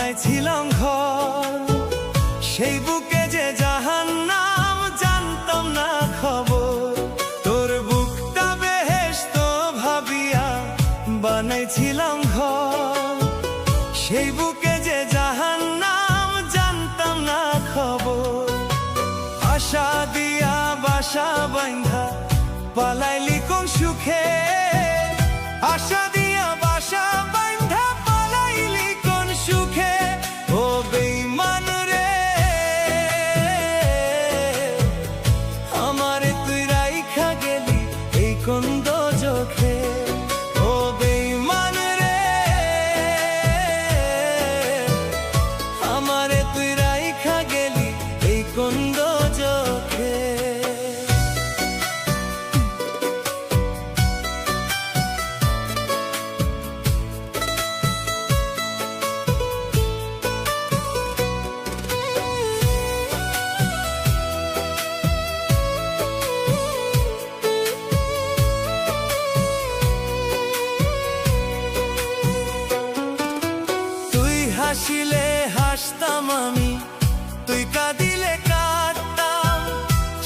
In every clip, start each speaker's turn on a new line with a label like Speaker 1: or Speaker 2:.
Speaker 1: বানাইছিলাম ঘর, সেই বুকে যে জাহান্নাম জানতাম না খবর। তোর বুকটা বেহেশত ভাবিয়া বানাইছিলাম ঘর, সেই বুকে যে জাহান্নাম জানতাম না খবর। আশা দিয়া বাসা বাইন্ধা পালাইলি কোন সুখে, আশা দিয়া বাসা বাইন্ধা পালাইলি কোন সুখে। ও বেঈমান রে, আমারে তুই রাইখা গেলি এই কোন দোজখে। ও বেঈমান রে, আমারে তুই রাইখা গেলি এই কোন দোজখে। হাসিলে হাসতাম আমি, তুই কাঁদিলে কাঁদতাম।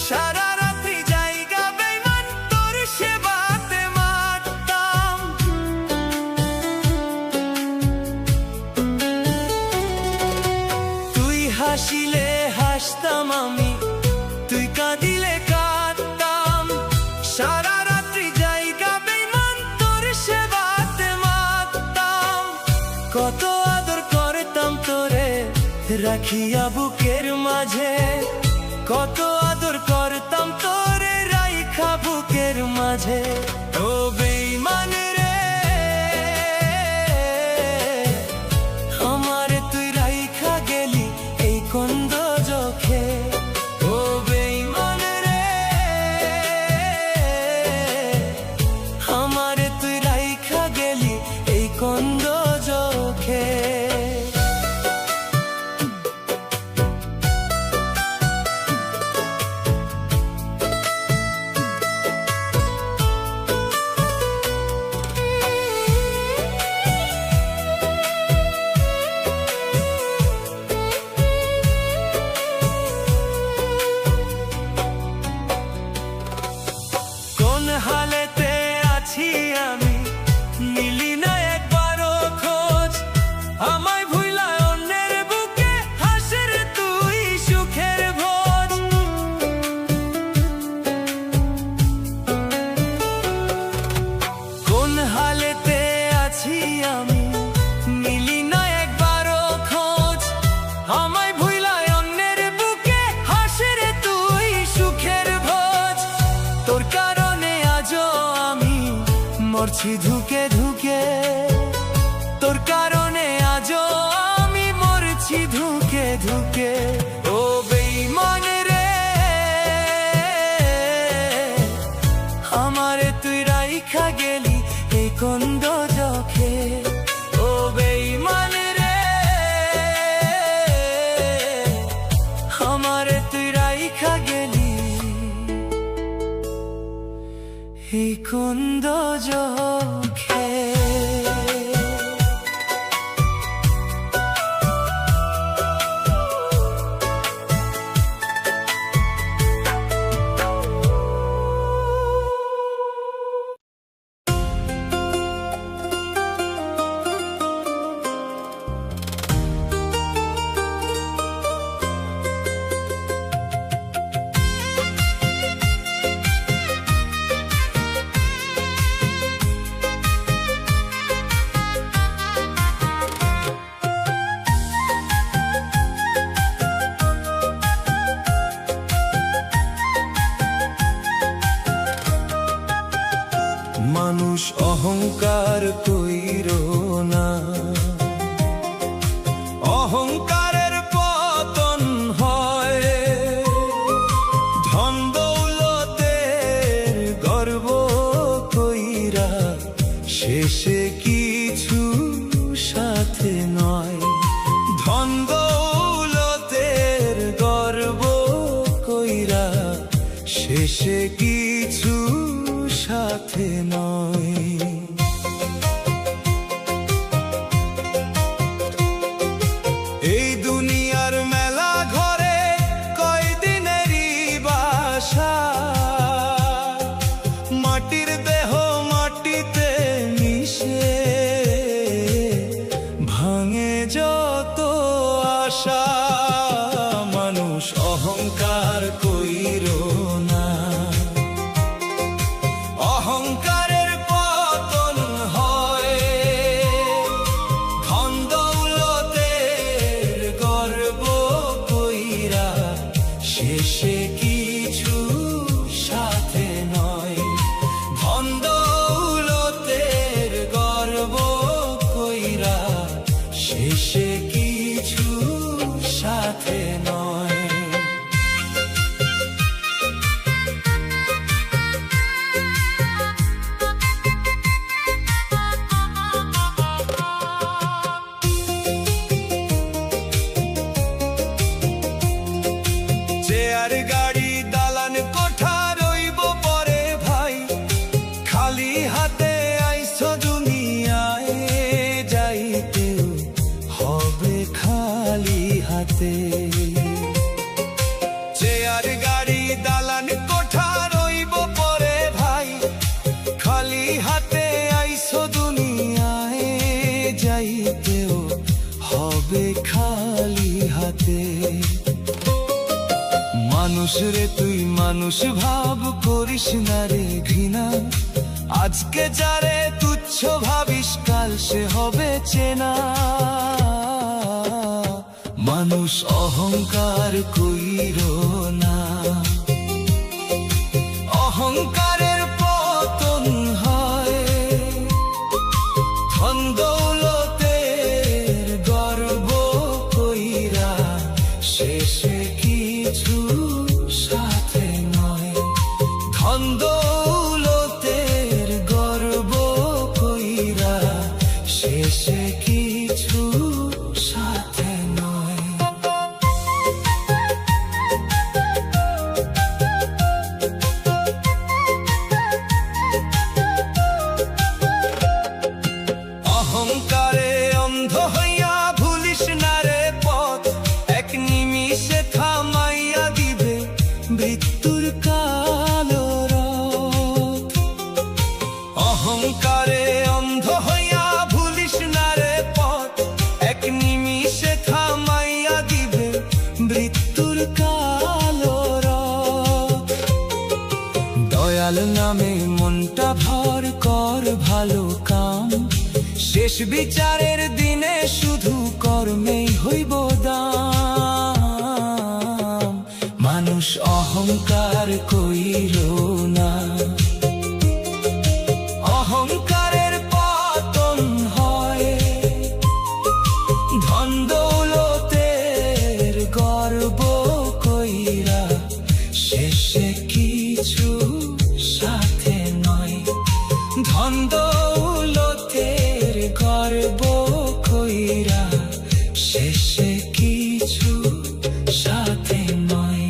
Speaker 1: সারা রাত্রি জায়গা বেঈমান তোর সেবাতে মারতাম। তুই হাসিলে হাসতাম আমি, তুই কাঁদিলে কাঁদতাম। সারা রাত্রি জায়গা বেঈমান তোর সেবাতে মারতাম। কত আদর করতাম তোরে রাখিয়া বুকের মাঝে, কত আদর করতাম তোরে রাইখা বুকের মাঝে। ও বেঈমান রে, আমারে তুই রাইখা গেলি এই কোন দোজখে। ও বেঈমান রে, আমারে তুই রাইখা গেলি এই কোন দোজখে। কোন হালেতে আছি আমি নিলি না একবারও খোঁজ, আমায় ভুইলা অন্যের বুকে হাসের তুই সুখের ভোজ। কোন হালেতে আছি আমি নিলি না একবারও খোঁজ, আমায় ভুইলা অন্যের বুকে হাসের তুই সুখের ভোজ। তোর কারণে আজও আমি মরছি ধুকে ধুকে, তোর কারণে আজও আমি মরছি ধুকে ধুকে। ও বেঈমান রে, আমারে তুই রাইখা গেলি এই কোন দোজখে। ও বেঈমান রে, আমারে তুই রাইখা গেলি এই কোন দোজখে। মানুষ অহংকার কইরো না, অহংকারের পতন হয়। ধন দৌলতের গর্ব কইরা শেষে কিছু সাথে নয়। ধন দৌলতের গর্ব কইরা শেষে কিছু সাথে নয়। রে তুই মানুষ ভাব, করিস না রে ঘৃণা। আজকে যারে তুচ্ছ ভাবিস কাল সে হবে চেনা। মানুষ অহংকার কইরো না, অহংকারের পতন হয়। ধন দৌলতের গর্ব কইরা শেষে কিছু সাথে নয়। ধন দৌলতের গর্ব কইরা শেষে কিছু সাথে নয়। অহংকারে অন্ধ হইয়া ভুলিস না রে পথ, এক নিমিষে থামাইয়া দিবে মৃত্যুর কালো রথ। অহংকারে অন্ধ হইয়া ভুলিস না রে পথ, এক নিমিষে থামাইয়া দিবে মৃত্যুর কালো রথ। দয়াল নামে মনটা ভর কর ভালো কাম, শেষ বিচারের দিনে শুধু কর্মেই হইব দাম। মানুষ অহংকার কইর না, অহংকারের পতন হয়। ধন দৌলতের গর্ব কইরা শেষে কিছু সাথে নয়। ধন দৌলতের গর্ব কইরা শেষে কিছু সাথে নয়।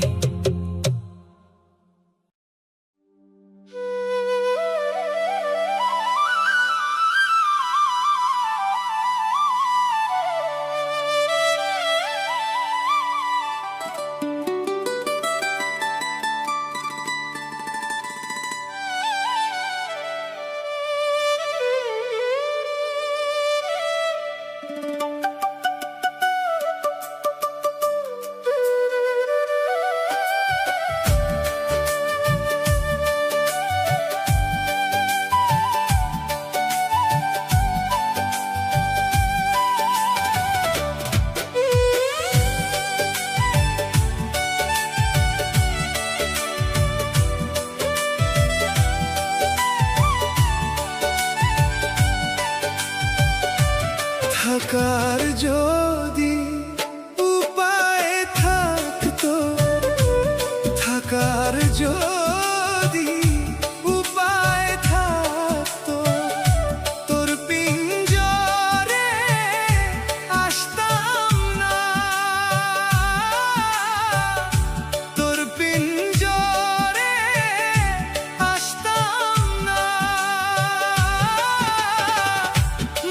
Speaker 1: থাকার যদি উপায় থাকতো, থাকার যদি উপায় থাকতো, তোর পিঞ্জরে আসতাম না। তোর পিঞ্জরে আসতাম না।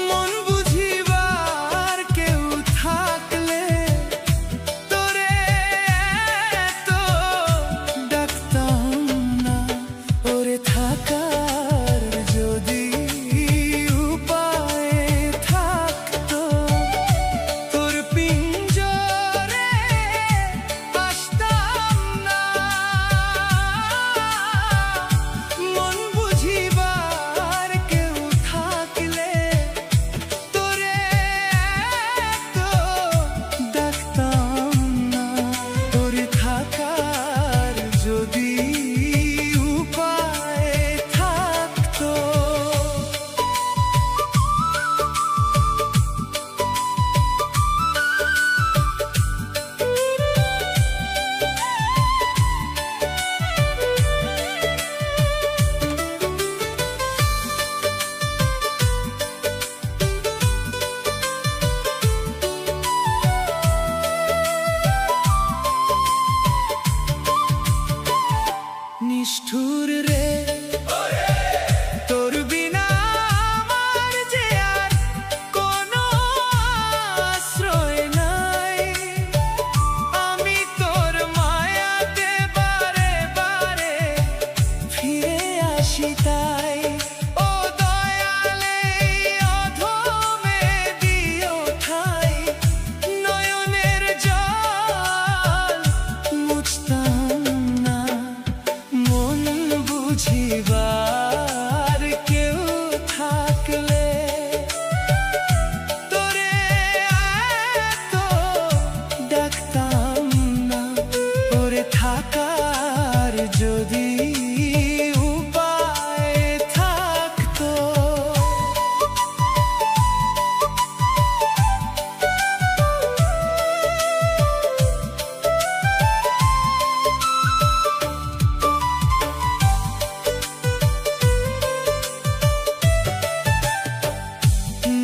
Speaker 1: মন বুঝিবার কেউ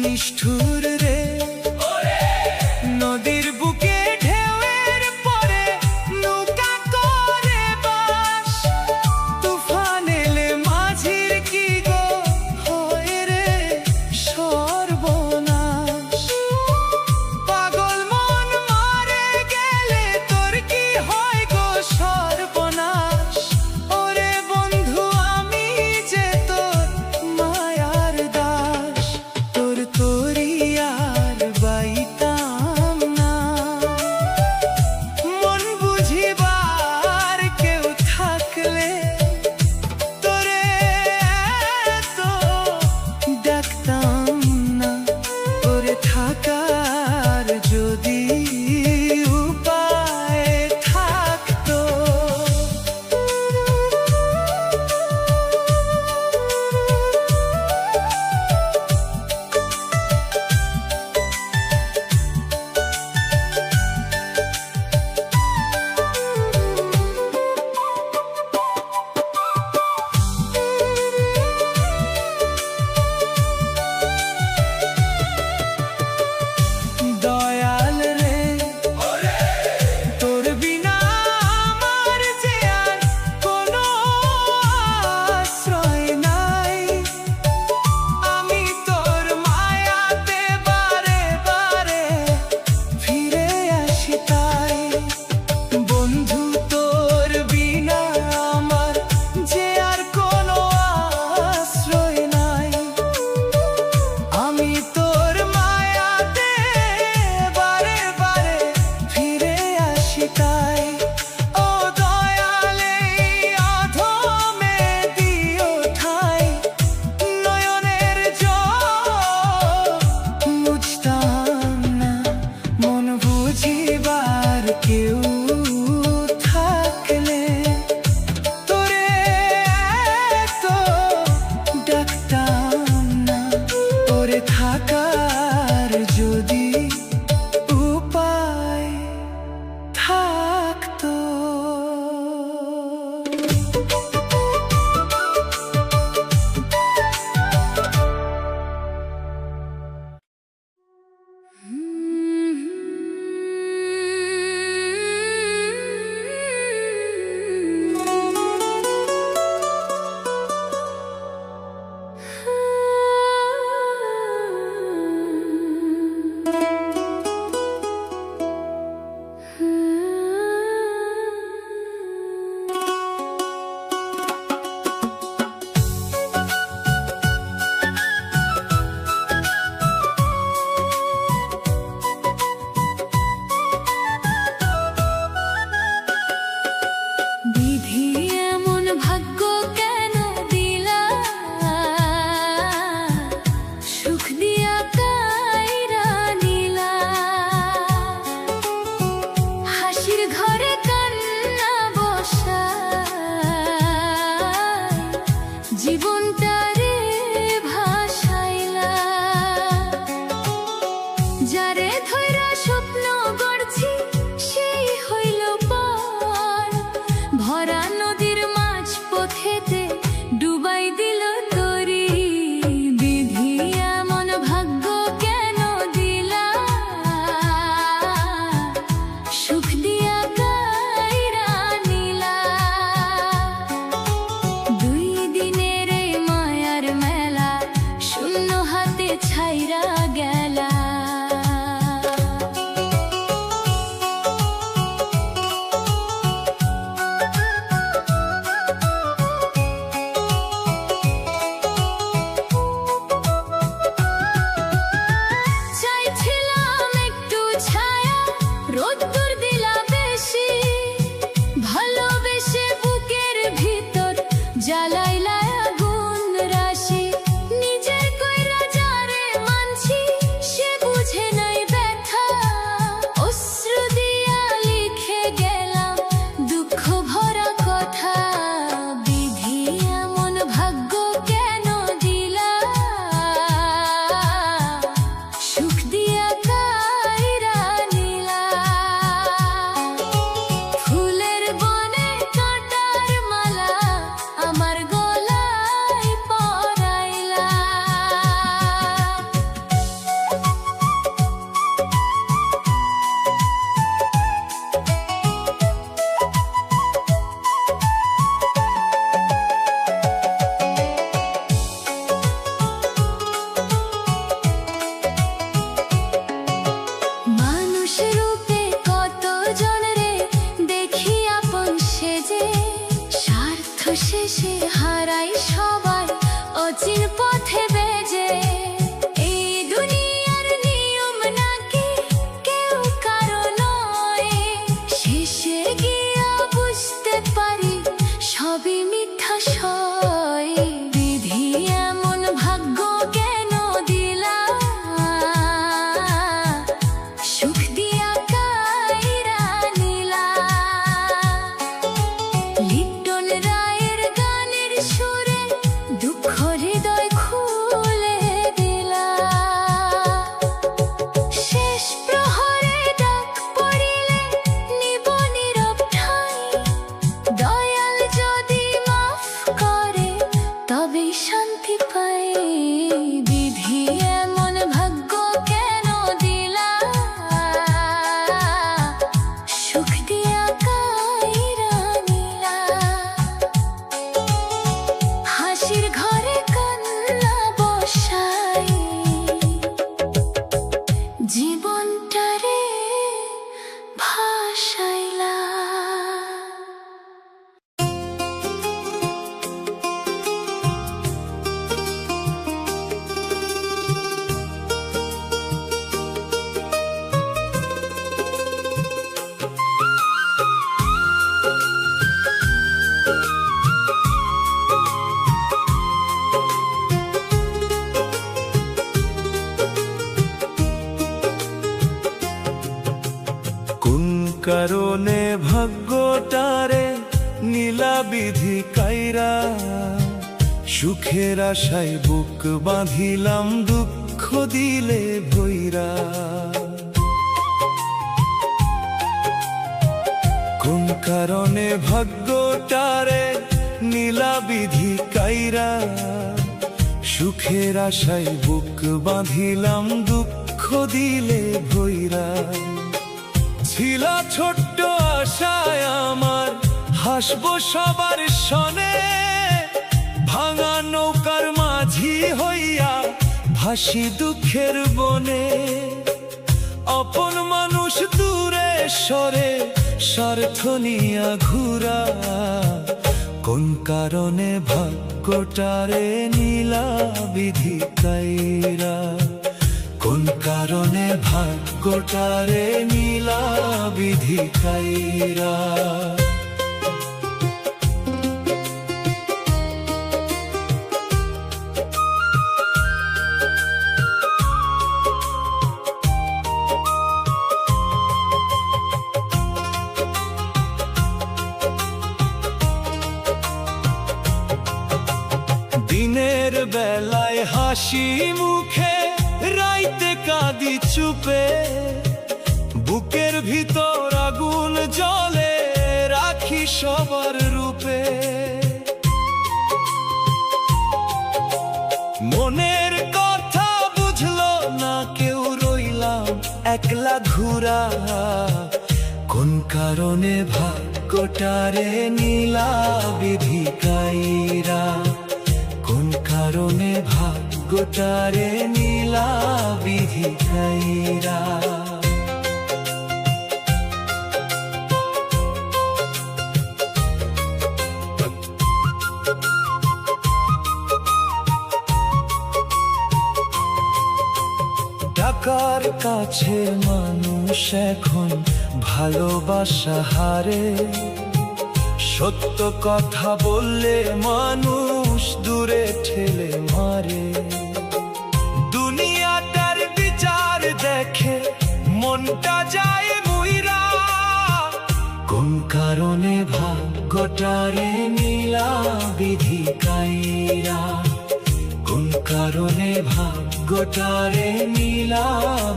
Speaker 1: নিষ্ঠুর রে নদীর বুকে ঢেউয়ের পরে নৌকা করে বাস তুফান এলে মাঝির কি গো হয় রে সর্বনাশ পাগল মন মরে গেলে তোর কি হয় গো সর্বনাশ ওরে বন্ধু আমি যে তোর মায়ার দাস তোর তোরি আর বাইতাম না মন বুঝিবার কেউ থাকলে তোরে তো ডাকতাম না তোরে থাকার যদি উপায় থাকতো দয়াল রে তোর বিনা আমার যে আর কোনো আশ্রয় নাই আমি তোর মায়াতে বারে বারে ফিরে আসি তাই বন্ধু তোর বিনা আমার যে আর কোনো আশ্রয় নাই আমি তোর মায়াতে বারে বারে ফিরে আসি তাই ও দয়ালে অধমে দিও ঠাই নয়নের জল মুছতাম না মন বুঝিবার কেউ থাকলে তোরে তো ডাকতাম না তোরে থাকার যদি উপায় থাকতো কারণে ভাগ্যটারে নীলা বিধি কাইরা, সুখের আশায় বুক বাঁধিলাম দুঃখ দিলে ভৈরা। কোন কারণে ভাগ্যটারে নীলা বিধি কাইরা, সুখের আশায় বুক বাঁধিলাম দুঃখ দিলে ভৈরা। ছিল ছোট্ট আশায় আমার হাসবো সবার সনে, ভাঙা নৌকার মাঝি হইয়া ভাসি দুঃখের বনে। আপন মানুষ দূরে সরে স্বার্থ নিয়া ঘুরা, কোন কারণে ভাগ্যটারে নীলা বিধি কাইরা, কোন কারণে ভাগ্যটারে নীলা বিধি কাইরা। দিনের বেলায় হাসি মুখে, রাইতে কাঁদি চুপে, বুকের ভিতর আগুন জ্বলে রাখি সবার রূপে। মনের কথা বুঝলো না কেউ, রইলাম একলা ঘুরা, কোন কারণে ভাগ্যটারে নীলা বিধি কাইরা, কোন কারণে ভাগ্যটারে নীলা বিধি কাইরা। টাকার কাছে মানুষ এখন ভালোবাসা হারে, সত্য কথা বললে মানুষ দূরে ঠেলে মারে। দুনিয়াটার বিচার দেখে মনটা যায় মুইরা, কোন কারণে ভাগ্যটারে নীলা বিধি কাইরা, কোন কারণে ভাগ্যটারে নীলা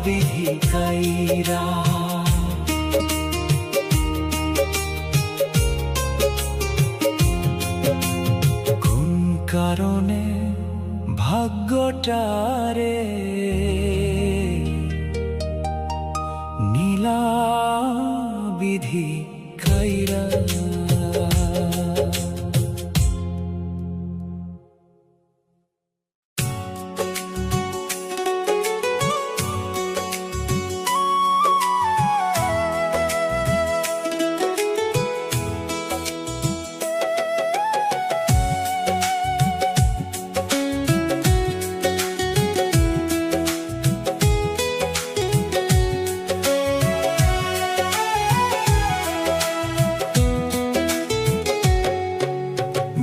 Speaker 1: বিধি কাইরা। কারণে ভাগ্যটারে নীলা বিধি কাইরা।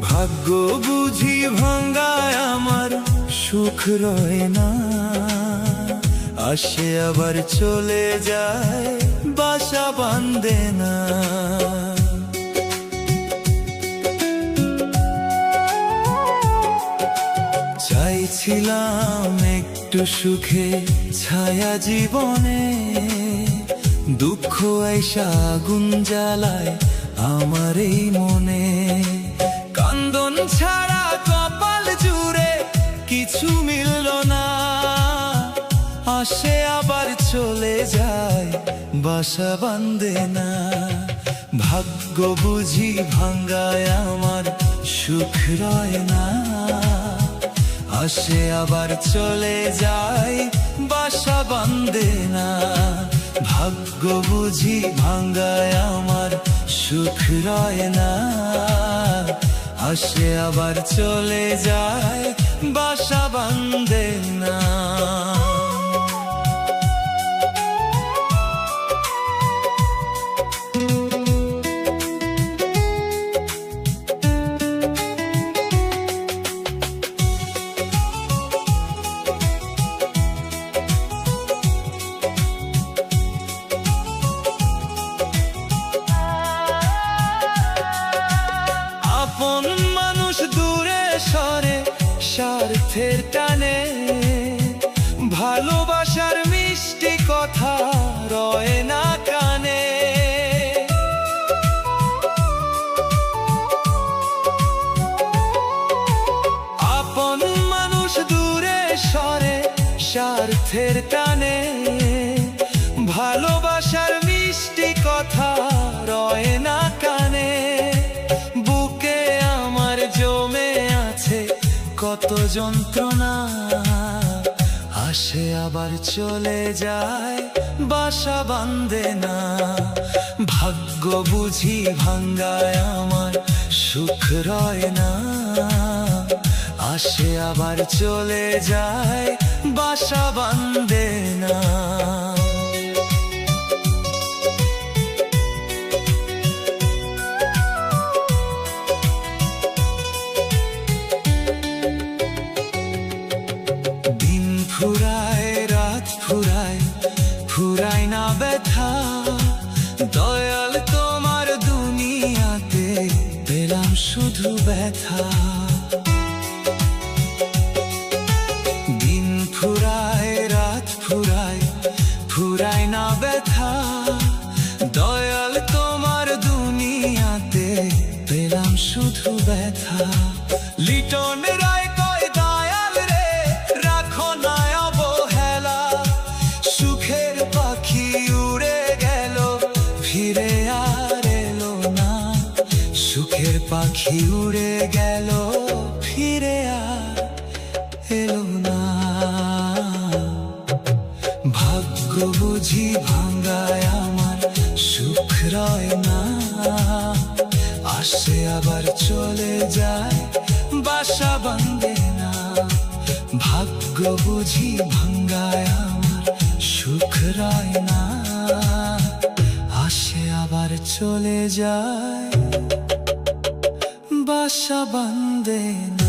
Speaker 1: ভাগ্য বুঝি ভাঙ্গায় আমার সুখ রয় না, আসে আবার চলে যায় বাসা বাঁধে না। চাইছিলাম একটু সুখে ছায়া জীবনে, দুঃখ আইসা আগুন জ্বালায় আমার এই মনে। কান্দন ছাড়া কপাল জুড়ে কিছু মিলল না, আসে আবার চলে যায় বাসা বাঁধে না। ভাগ্য বুঝি ভাঙ্গায় আমার সুখ রয় না, আসে আবার চলে যায় বাসা বাঁধে না। ভাগ্য বুঝি ভাঙ্গায় আমার সুখ রয় না, আসে আবার চলে যায় বাসা বাঁধে না। ভালোবাসার মিষ্টি কথা রয় না কানে। আপন মানুষ দূরে সরে স্বার্থের টানে, ভালোবাসার মিষ্টি কথা রয় না কানে। বুকে আমার জমে আছে কত যন্ত্রণা, আসে আবার চলে যায়, বাসা বাঁধে না। ভাগ্য বুঝি ভাঙ্গায় আমার সুখ রয় না, আসে আবার চলে যায়, বাসা বাঁধে না। দিন ফুরায় রাত ফুরায়, ফুরায় না ব্যথা, দয়াল তোমার দুনিয়াতে পেলাম শুধু ব্যথা। দিন ফুরায় রাত ফুরায়, ফুরায় না ব্যথা, দয়াল তোমার দুনিয়াতে পেলাম শুধু ব্যথা। লিটন রায় কয় দয়াল রে রাখো না অবহেলা, সুখের পাখি উড়ে গেল ফিরে আর এলো না, সুখের পাখি উড়ে গেল ফিরে আর এলো না। ভাগ্য বুঝি ভাঙ্গায় আমার সুখ রয় না, আসে আবার চলে যায়, বাসা বাঁধে না। ভাগ্য বুঝি ভাঙ্গায় আমার সুখ রয় না, আসে আবার চলে যায়, বাসা বাঁধে না।